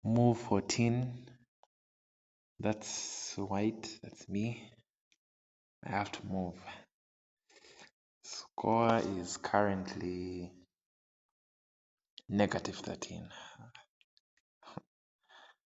Move 14. That's white. That's me. I have to move. Score is currently -13.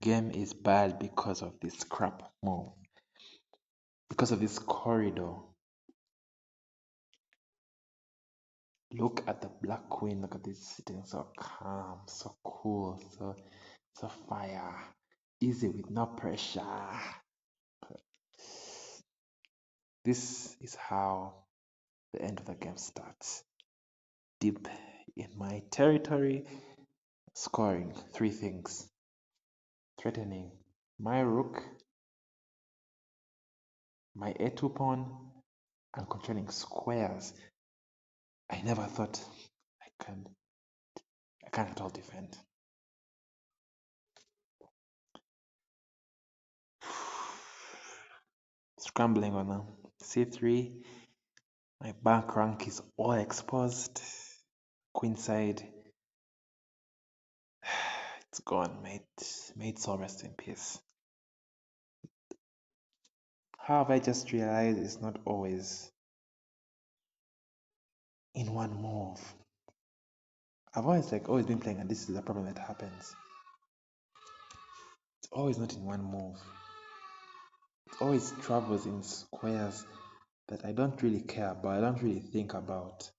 Game is bad because of this crap move. Because of this corridor. Look at the black queen. Look at this sitting so calm, so cool, so fire. Easy with no pressure. This is how the end of the game starts. Deep in my territory, scoring 3 things. Threatening my rook, my a2 pawn, and controlling squares. I never thought I can't at all defend. Scrambling on c3. My back rank is all exposed. Queenside. It's gone, mate. May its soul rest in peace. How have I just realized it's not always in one move? I've always been playing, and this is a problem that happens. It's always not in one move. It always travels in squares that I don't really care about. I don't really think about.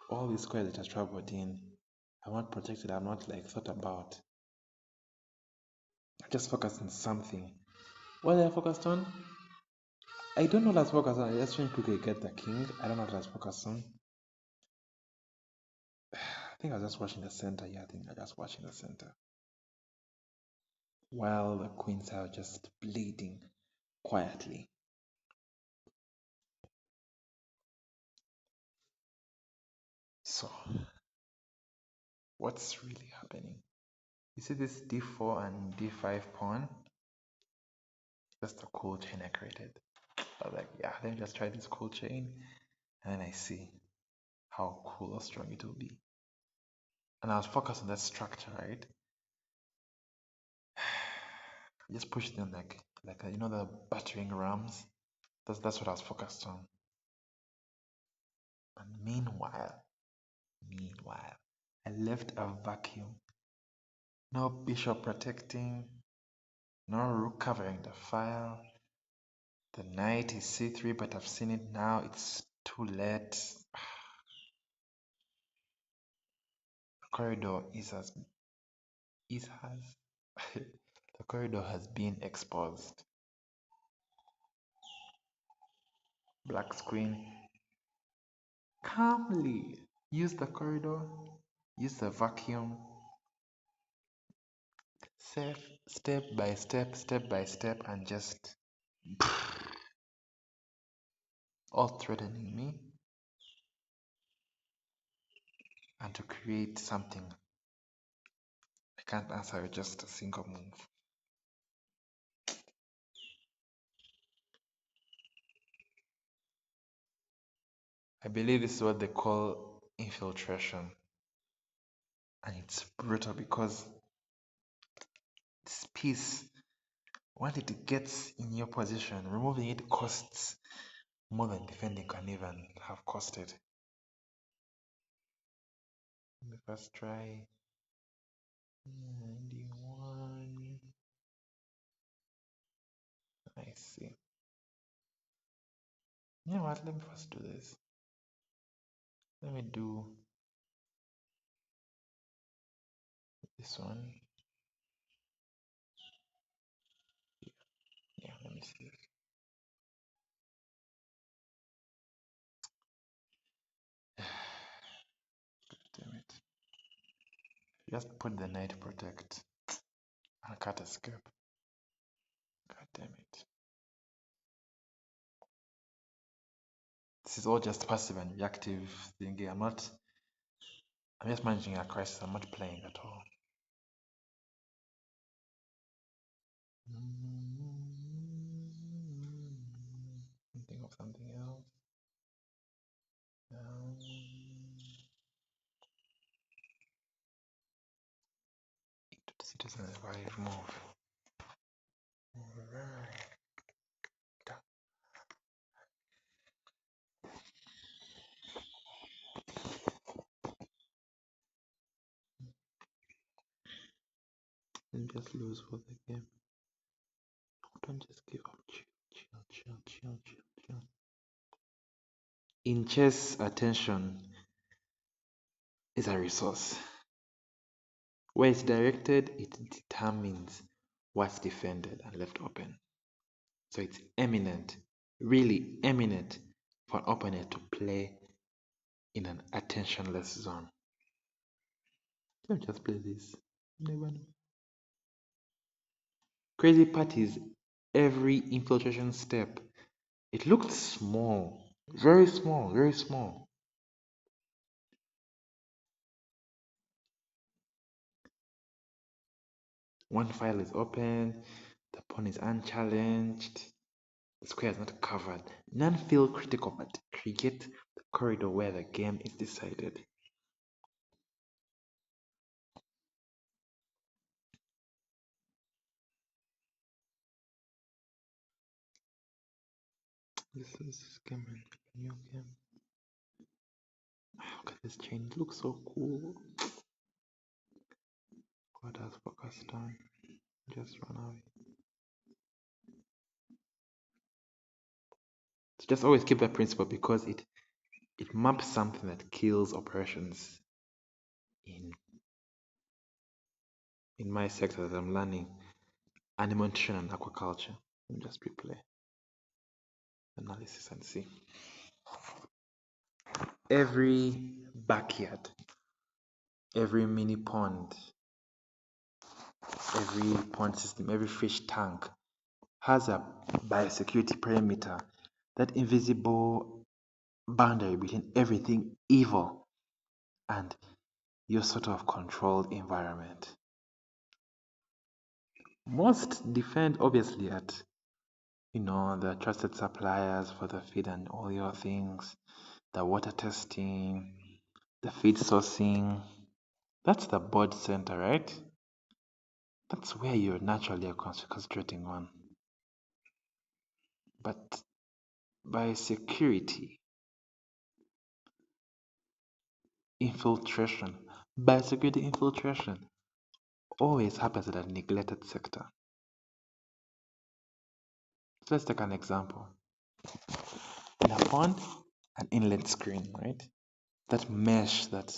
All these squares that I traveled in, I'm not protected. I'm not thought about. I just focused on something. What did I focus on? I don't know what I was focused on. I just trying to quickly get the king. I don't know what I was focused on. I think I was just watching the center. Yeah, I think I was just watching the center. While the queens are just bleeding quietly. So, what's really happening? You see this d4 and d5 pawn? Just a cool chain I created. I was like, yeah, let me just try this cool chain. And then I see how cool or strong it will be. And I was focused on that structure, right? I just pushed them like the battering rams. That's what I was focused on. And meanwhile, I left a vacuum. No bishop protecting, no rook covering the file. The knight is c3, but I've seen it now. It's too late. The corridor the corridor has been exposed. Black's queen calmly use the corridor, use the vacuum, step by step, and just all threatening me, and to create something I can't answer with just a single move. I believe this is what they call infiltration, and it's brutal because this piece, once it gets in your position, removing it costs more than defending can even have costed. Let me first try 91. I see. You know what? Let me first do this. Let me do this one. Yeah, let me see this. Damn it. Just put the knight protect and cut escape. God damn it. This is all just passive and reactive thingy. I'm just managing a crisis. I'm not playing at all. Think of something else. Citizens arrive, move. Alright. And just lose for the game. Don't just give up. Chill. In chess, attention is a resource. Where it's directed, it determines what's defended and left open. So it's eminent, really eminent, for an opponent to play in an attentionless zone. Don't just play this. Never know. Crazy part is every infiltration step. It looked small, very small, very small. One file is open, the pawn is unchallenged, the square is not covered. None feel critical, but create the corridor where the game is decided. This is game, new game. Look at this chain, it looks so cool. What has focus done? Just run away. So just always keep that principle because it maps something that kills operations in my sector that I'm learning, animal nutrition and aquaculture. Let me just replay analysis and see. Every backyard, every mini pond, every pond system, every fish tank has a biosecurity perimeter, that invisible boundary between everything evil and your sort of controlled environment. Most defend obviously at the trusted suppliers for the feed and all your things, the water testing, the feed sourcing. That's the board center, right? That's where you're naturally concentrating on. But biosecurity, infiltration, biosecurity infiltration always happens in a neglected sector. So let's take an example. In a pond, an inlet screen, right? That mesh that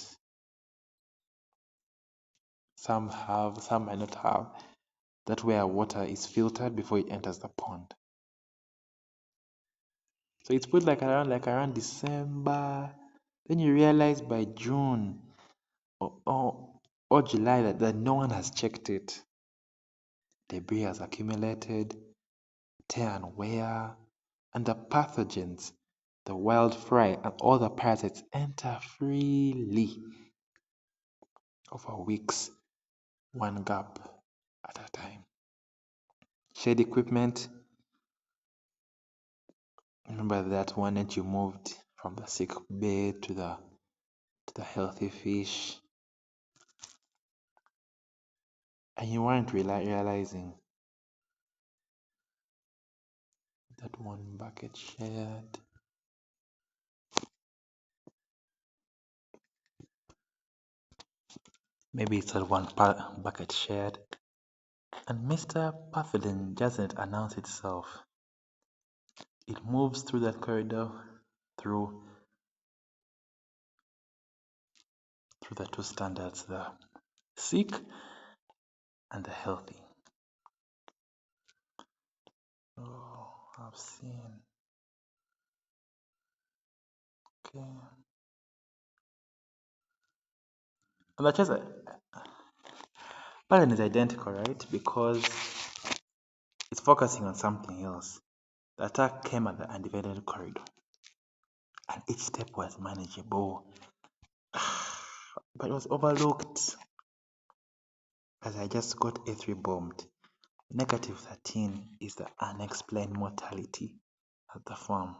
some have, some might not have, that where water is filtered before it enters the pond. So it's put like around December. Then you realize by June or July that no one has checked it. Debris has accumulated, tear and wear, and the pathogens, the wild fry, and all the parasites enter freely over weeks, one gap at a time. Shed equipment. Remember that one that you moved from the sick bay to the healthy fish, and you weren't realizing that one bucket shared. Maybe it's a one bucket shared, and Mr. Pathogen doesn't announce itself. It moves through that corridor, through the two standards, the sick and the healthy. Oh, I've seen. Okay. And the chess pattern is identical, right? Because it's focusing on something else. The attack came at the undivided corridor, and each step was manageable, but it was overlooked as I just got A3 bombed. Negative 13 is the unexplained mortality at the farm.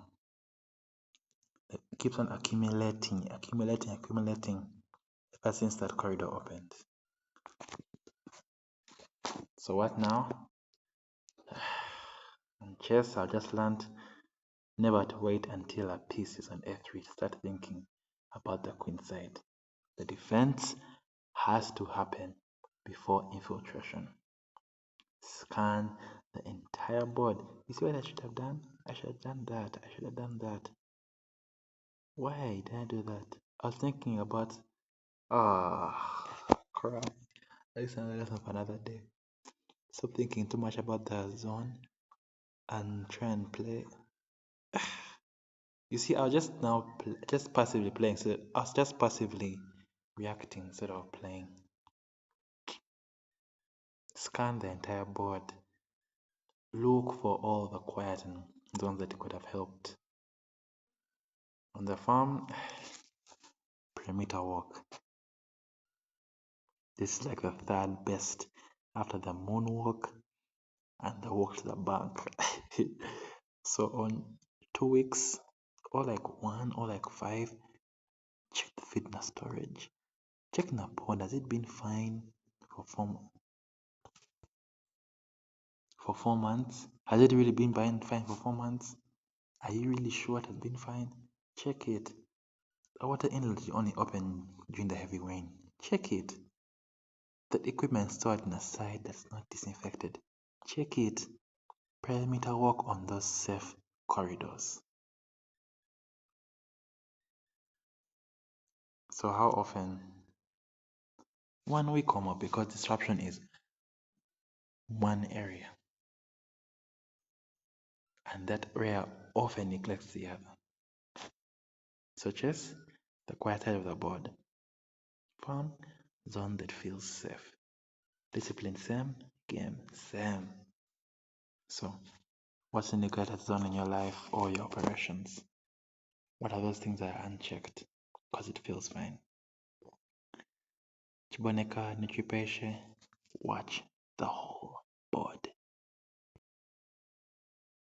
It keeps on accumulating ever since that corridor opened. So what now? In chess, I've just learned never to wait until a piece is on f3 to start thinking about the queen side. The defense has to happen before infiltration. Scan the entire board. You see what I should have done? I should have done that. I should have done that. Why did I do that? I was thinking about crap. That's another of another day. Stop thinking too much about the zone and try and play. You see, I was just now just passively playing. So I was just passively reacting instead of playing. Scan the entire board. Look for all the quiet and zones that could have helped. On the farm, perimeter walk. This is like the third best after the moonwalk and the walk to the bank. So on 2 weeks, or like 1 or like 5, check the fitness storage. Check the board. Has it been fine for 4 months? Has it really been fine for 4 months? Are you really sure it has been fine? Check it. The water inlet is only open during the heavy rain. Check it. The equipment stored in a side that's not disinfected. Check it. Perimeter walk on those safe corridors. So how often? 1 week or more, because disruption is one area and that area often neglects the other. So chess, the quiet side of the board. Farm, zone that feels safe. Discipline, same. Game, same. So what's in the greatest zone in your life or your operations? What are those things that are unchecked because it feels fine? Chiboneka, Nutripeshe, watch the whole board.